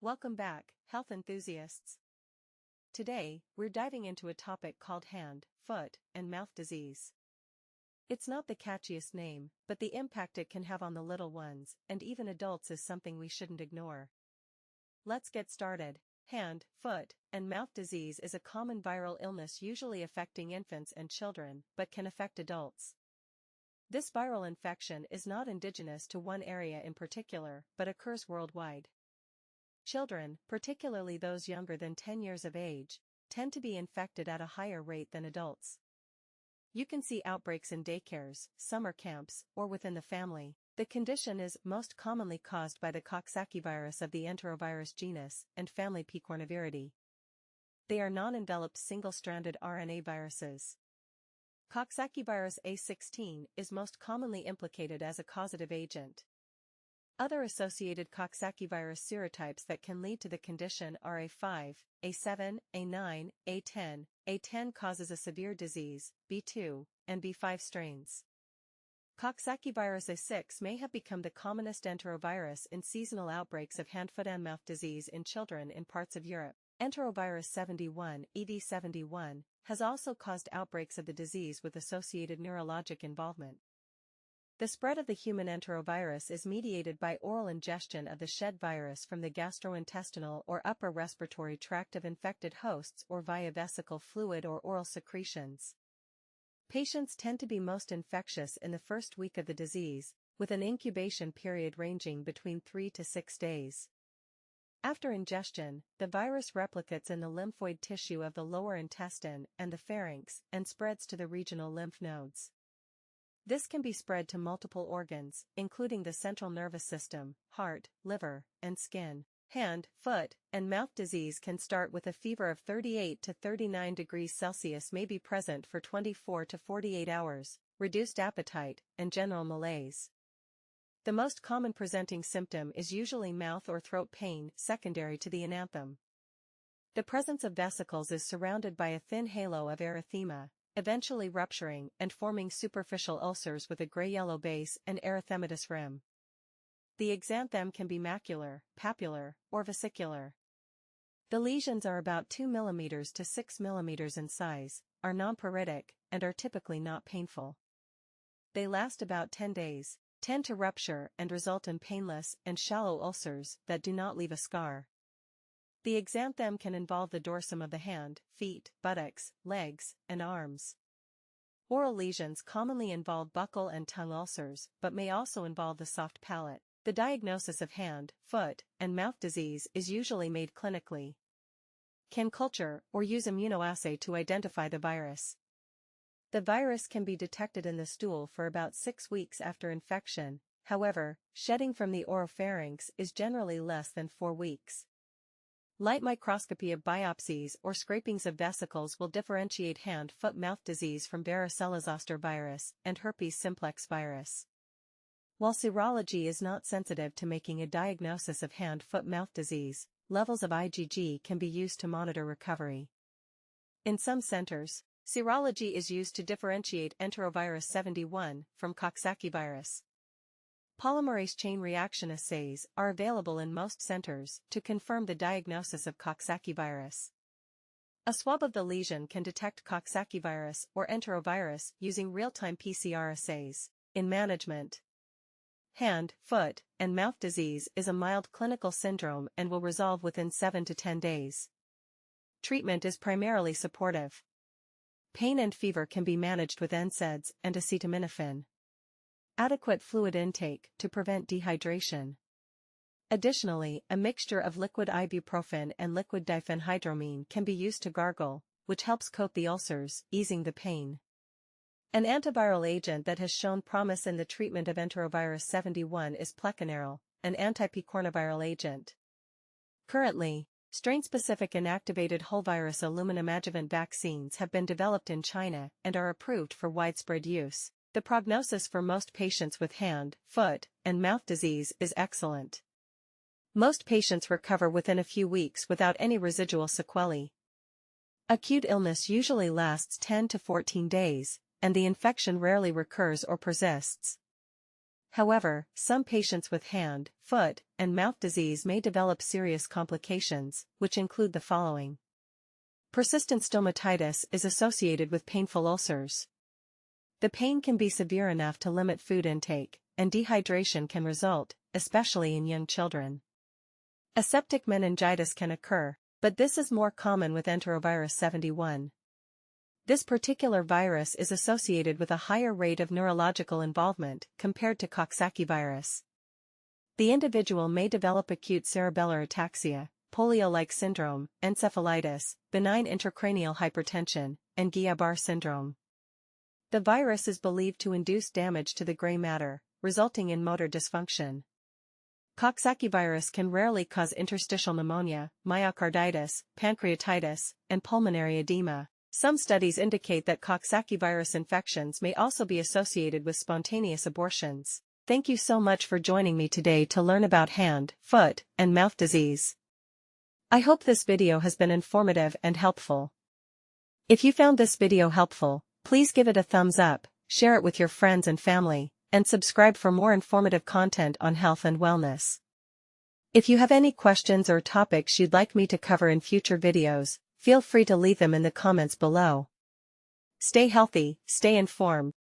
Welcome back, health enthusiasts. Today, we're diving into a topic called hand, foot, and mouth disease. It's not the catchiest name, but the impact it can have on the little ones, and even adults, is something we shouldn't ignore. Let's get started. Hand, foot, and mouth disease is a common viral illness usually affecting infants and children, but can affect adults. This viral infection is not indigenous to one area in particular, but occurs worldwide. Children, particularly those younger than 10 years of age, tend to be infected at a higher rate than adults. You can see outbreaks in daycares, summer camps, or within the family. The condition is most commonly caused by the Coxsackie virus of the enterovirus genus and family Picornaviridae. They are non-enveloped single-stranded RNA viruses. Coxsackie virus A16 is most commonly implicated as a causative agent. Other associated Coxsackie virus serotypes that can lead to the condition are A5, A7, A9, A10. A10 causes a severe disease, B2, and B5 strains. Coxsackie virus A6 may have become the commonest enterovirus in seasonal outbreaks of hand, foot, and mouth disease in children in parts of Europe. Enterovirus 71, EV71, has also caused outbreaks of the disease with associated neurologic involvement. The spread of the human enterovirus is mediated by oral ingestion of the shed virus from the gastrointestinal or upper respiratory tract of infected hosts or via vesical fluid or oral secretions. Patients tend to be most infectious in the first week of the disease, with an incubation period ranging between 3 to 6 days. After ingestion, the virus replicates in the lymphoid tissue of the lower intestine and the pharynx and spreads to the regional lymph nodes. This can be spread to multiple organs, including the central nervous system, heart, liver, and skin. Hand, foot, and mouth disease can start with a fever of 38 to 39 degrees Celsius, may be present for 24 to 48 hours, reduced appetite, and general malaise. The most common presenting symptom is usually mouth or throat pain, secondary to the ananthem. The presence of vesicles is surrounded by a thin halo of erythema, eventually rupturing and forming superficial ulcers with a gray-yellow base and erythematous rim. The exanthem can be macular, papular, or vesicular. The lesions are about 2 mm to 6 mm in size, are non-pruritic, and are typically not painful. They last about 10 days, tend to rupture and result in painless and shallow ulcers that do not leave a scar. The exanthem can involve the dorsum of the hand, feet, buttocks, legs, and arms. Oral lesions commonly involve buccal and tongue ulcers, but may also involve the soft palate. The diagnosis of hand, foot, and mouth disease is usually made clinically. Can culture or use immunoassay to identify the virus. The virus can be detected in the stool for about 6 weeks after infection. However, shedding from the oropharynx is generally less than 4 weeks. Light microscopy of biopsies or scrapings of vesicles will differentiate hand-foot-mouth disease from varicella-zoster virus and herpes simplex virus. While serology is not sensitive to making a diagnosis of hand-foot-mouth disease, levels of IgG can be used to monitor recovery. In some centers, serology is used to differentiate enterovirus 71 from Coxsackie virus. Polymerase chain reaction assays are available in most centers to confirm the diagnosis of Coxsackie virus. A swab of the lesion can detect Coxsackie virus or enterovirus using real-time PCR assays. In management, hand, foot, and mouth disease is a mild clinical syndrome and will resolve within 7 to 10 days. Treatment is primarily supportive. Pain and fever can be managed with NSAIDs and acetaminophen. Adequate fluid intake to prevent dehydration. Additionally, a mixture of liquid ibuprofen and liquid diphenhydramine can be used to gargle, which helps coat the ulcers, easing the pain. An antiviral agent that has shown promise in the treatment of enterovirus 71 is pleconazole, an anti-picornaviral agent. Currently, strain-specific inactivated whole virus aluminum adjuvant vaccines have been developed in China and are approved for widespread use. The prognosis for most patients with hand, foot, and mouth disease is excellent. Most patients recover within a few weeks without any residual sequelae. Acute illness usually lasts 10 to 14 days, and the infection rarely recurs or persists. However, some patients with hand, foot, and mouth disease may develop serious complications, which include the following. Persistent stomatitis is associated with painful ulcers. The pain can be severe enough to limit food intake, and dehydration can result, especially in young children. Aseptic meningitis can occur, but this is more common with enterovirus 71. This particular virus is associated with a higher rate of neurological involvement compared to Coxsackie virus. The individual may develop acute cerebellar ataxia, polio-like syndrome, encephalitis, benign intracranial hypertension, and Guillain-Barré syndrome. The virus is believed to induce damage to the gray matter, resulting in motor dysfunction. Coxsackie virus can rarely cause interstitial pneumonia, myocarditis, pancreatitis, and pulmonary edema. Some studies indicate that Coxsackie virus infections may also be associated with spontaneous abortions. Thank you so much for joining me today to learn about hand, foot, and mouth disease. I hope this video has been informative and helpful. If you found this video helpful, please give it a thumbs up, share it with your friends and family, and subscribe for more informative content on health and wellness. If you have any questions or topics you'd like me to cover in future videos, feel free to leave them in the comments below. Stay healthy, stay informed,